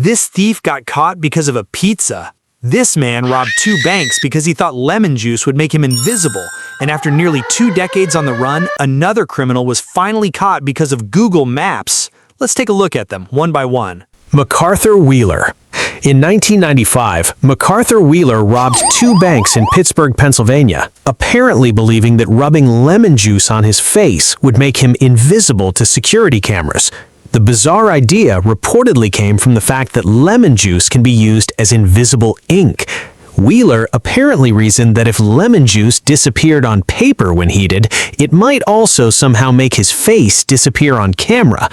This thief got caught because of a pizza. This man robbed 2 banks because he thought lemon juice would make him invisible. And after nearly 2 decades on the run, another criminal was finally caught because of Google Maps. Let's take a look at them, one by one. McArthur Wheeler. In 1995, McArthur Wheeler robbed 2 banks in Pittsburgh, Pennsylvania, apparently believing that rubbing lemon juice on his face would make him invisible to security cameras. The bizarre idea reportedly came from the fact that lemon juice can be used as invisible ink. Wheeler apparently reasoned that if lemon juice disappeared on paper when heated, it might also somehow make his face disappear on camera.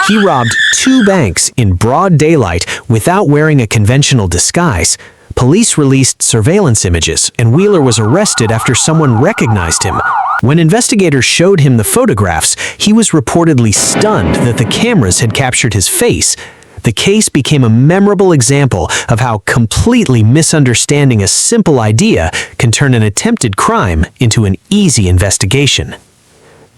He robbed 2 banks in broad daylight without wearing a conventional disguise. Police released surveillance images, and Wheeler was arrested after someone recognized him. When investigators showed him the photographs, he was reportedly stunned that the cameras had captured his face. The case became a memorable example of how completely misunderstanding a simple idea can turn an attempted crime into an easy investigation.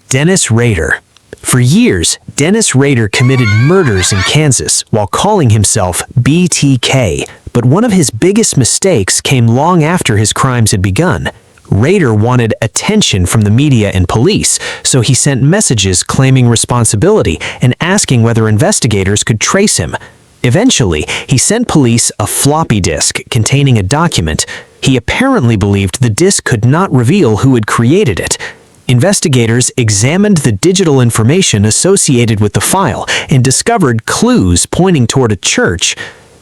Dennis Rader. For years, Dennis Rader committed murders in Kansas while calling himself BTK, but one of his biggest mistakes came long after his crimes had begun. Rader wanted attention from the media and police, so he sent messages claiming responsibility and asking whether investigators could trace him. Eventually, he sent police a floppy disk containing a document. He apparently believed the disk could not reveal who had created it. Investigators examined the digital information associated with the file and discovered clues pointing toward a church.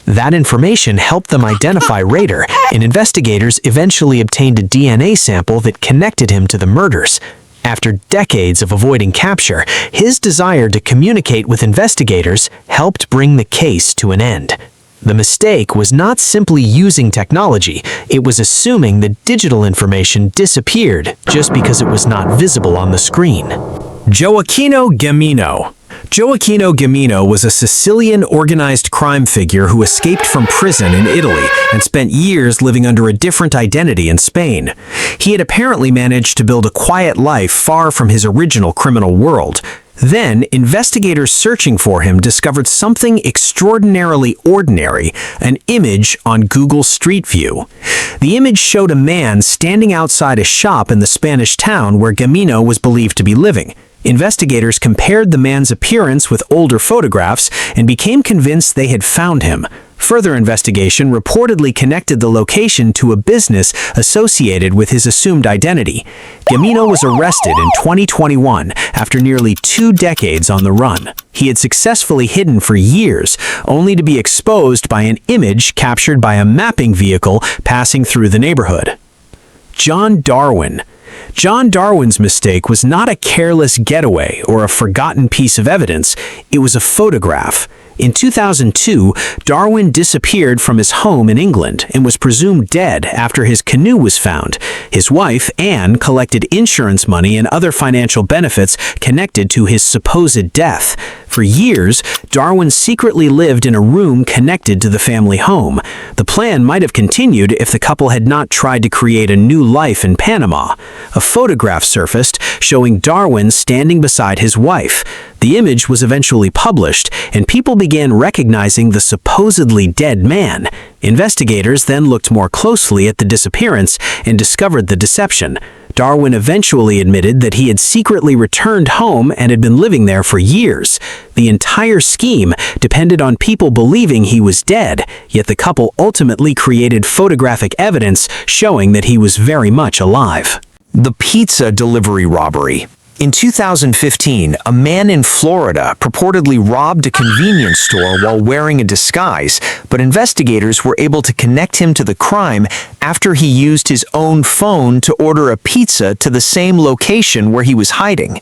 That information helped them identify Rader, and investigators eventually obtained a DNA sample that connected him to the murders. After decades of avoiding capture, his desire to communicate with investigators helped bring the case to an end. The mistake was not simply using technology, it was assuming that digital information disappeared just because it was not visible on the screen. Gioacchino Gammino. Gioacchino Gammino was a Sicilian organized crime figure who escaped from prison in Italy and spent years living under a different identity in Spain. He had apparently managed to build a quiet life far from his original criminal world. Then, investigators searching for him discovered something extraordinarily ordinary, an image on Google Street View. The image showed a man standing outside a shop in the Spanish town where Gammino was believed to be living. Investigators compared the man's appearance with older photographs and became convinced they had found him. Further investigation reportedly connected the location to a business associated with his assumed identity. Gammino was arrested in 2021 after nearly 2 decades on the run. He had successfully hidden for years, only to be exposed by an image captured by a mapping vehicle passing through the neighborhood. John Darwin. John Darwin's mistake was not a careless getaway or a forgotten piece of evidence, it was a photograph. In 2002, Darwin disappeared from his home in England and was presumed dead after his canoe was found. His wife, Anne, collected insurance money and other financial benefits connected to his supposed death. For years, Darwin secretly lived in a room connected to the family home. The plan might have continued if the couple had not tried to create a new life in Panama. A photograph surfaced showing Darwin standing beside his wife. The image was eventually published, and people began recognizing the supposedly dead man. Investigators then looked more closely at the disappearance and discovered the deception. Darwin eventually admitted that he had secretly returned home and had been living there for years. The entire scheme depended on people believing he was dead, yet the couple ultimately created photographic evidence showing that he was very much alive. The pizza delivery robbery. In 2015, a man in Florida purportedly robbed a convenience store while wearing a disguise, but investigators were able to connect him to the crime after he used his own phone to order a pizza to the same location where he was hiding.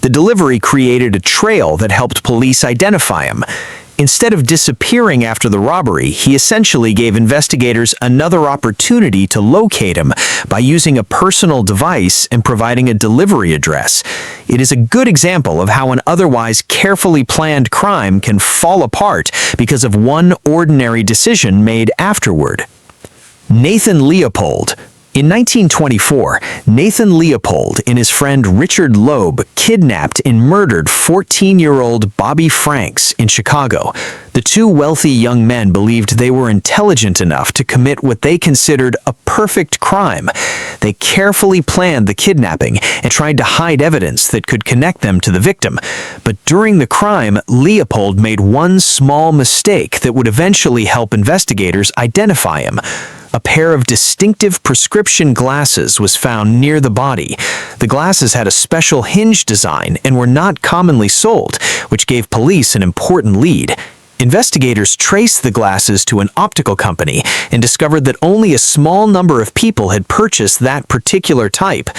The delivery created a trail that helped police identify him. Instead of disappearing after the robbery, he essentially gave investigators another opportunity to locate him by using a personal device and providing a delivery address. It is a good example of how an otherwise carefully planned crime can fall apart because of one ordinary decision made afterward. Nathan Leopold. In 1924, Nathan Leopold and his friend Richard Loeb kidnapped and murdered 14-year-old Bobby Franks in Chicago. The two wealthy young men believed they were intelligent enough to commit what they considered a perfect crime. They carefully planned the kidnapping and tried to hide evidence that could connect them to the victim. But during the crime, Leopold made one small mistake that would eventually help investigators identify him. A pair of distinctive prescription glasses was found near the body. The glasses had a special hinge design and were not commonly sold, which gave police an important lead. Investigators traced the glasses to an optical company and discovered that only a small number of people had purchased that particular type.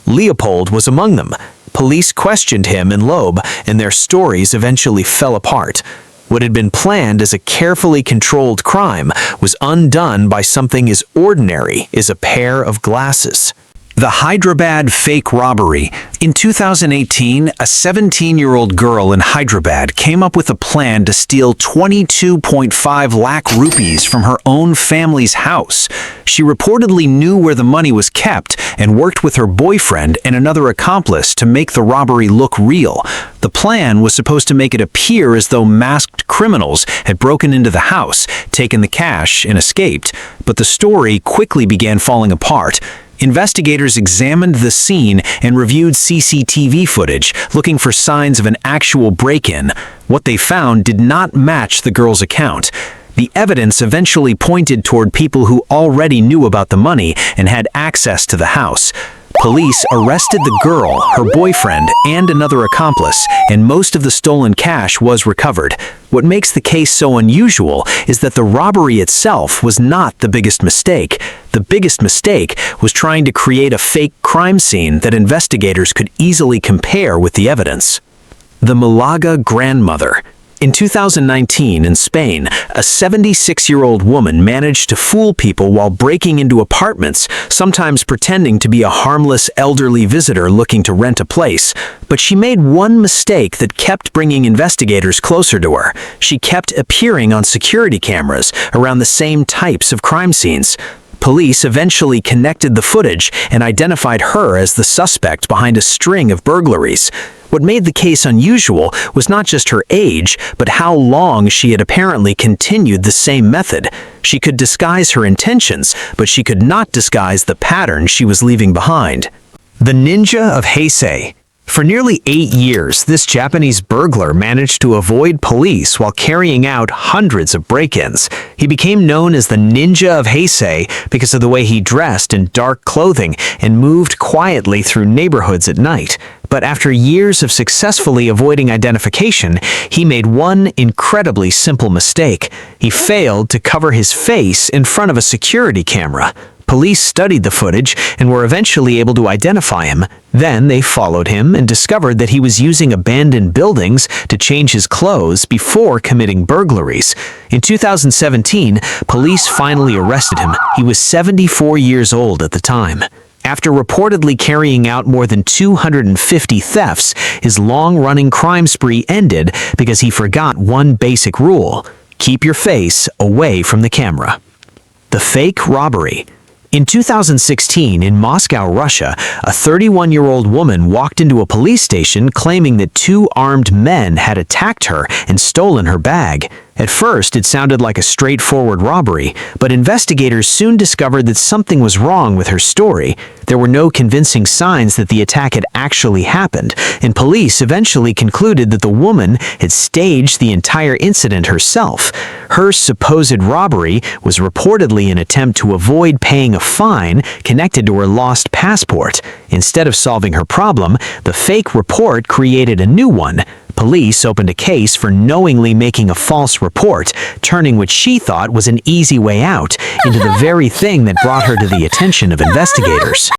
Leopold was among them. Police questioned him and Loeb, and their stories eventually fell apart. What had been planned as a carefully controlled crime was undone by something as ordinary as a pair of glasses. The Hyderabad fake robbery. In 2018, a 17-year-old girl in Hyderabad came up with a plan to steal 22.5 lakh rupees from her own family's house. She reportedly knew where the money was kept and worked with her boyfriend and another accomplice to make the robbery look real. The plan was supposed to make it appear as though masked criminals had broken into the house, taken the cash, and escaped, but the story quickly began falling apart. Investigators examined the scene and reviewed CCTV footage, looking for signs of an actual break-in. What they found did not match the girl's account. The evidence eventually pointed toward people who already knew about the money and had access to the house. Police arrested the girl, her boyfriend, and another accomplice, and most of the stolen cash was recovered. What makes the case so unusual is that the robbery itself was not the biggest mistake. The biggest mistake was trying to create a fake crime scene that investigators could easily compare with the evidence. The Málaga Grandmother. In 2019, in Spain, a 76-year-old woman managed to fool people while breaking into apartments, sometimes pretending to be a harmless elderly visitor looking to rent a place. But she made one mistake that kept bringing investigators closer to her. She kept appearing on security cameras around the same types of crime scenes. Police eventually connected the footage and identified her as the suspect behind a string of burglaries. What made the case unusual was not just her age, but how long she had apparently continued the same method. She could disguise her intentions, but she could not disguise the pattern she was leaving behind. The Ninja of Heisei. For nearly 8 years, this Japanese burglar managed to avoid police while carrying out hundreds of break-ins. He became known as the Ninja of Heisei because of the way he dressed in dark clothing and moved quietly through neighborhoods at night. But after years of successfully avoiding identification, he made one incredibly simple mistake. He failed to cover his face in front of a security camera. Police studied the footage and were eventually able to identify him. Then they followed him and discovered that he was using abandoned buildings to change his clothes before committing burglaries. In 2017, police finally arrested him. He was 74 years old at the time. After reportedly carrying out more than 250 thefts, his long-running crime spree ended because he forgot one basic rule: keep your face away from the camera. The fake robbery. In 2016, in Moscow, Russia, a 31-year-old woman walked into a police station claiming that 2 armed men had attacked her and stolen her bag. At first, it sounded like a straightforward robbery, but investigators soon discovered that something was wrong with her story. There were no convincing signs that the attack had actually happened, and police eventually concluded that the woman had staged the entire incident herself. Her supposed robbery was reportedly an attempt to avoid paying a fine connected to her lost passport. Instead of solving her problem, the fake report created a new one. Police opened a case for knowingly making a false report, turning what she thought was an easy way out into the very thing that brought her to the attention of investigators.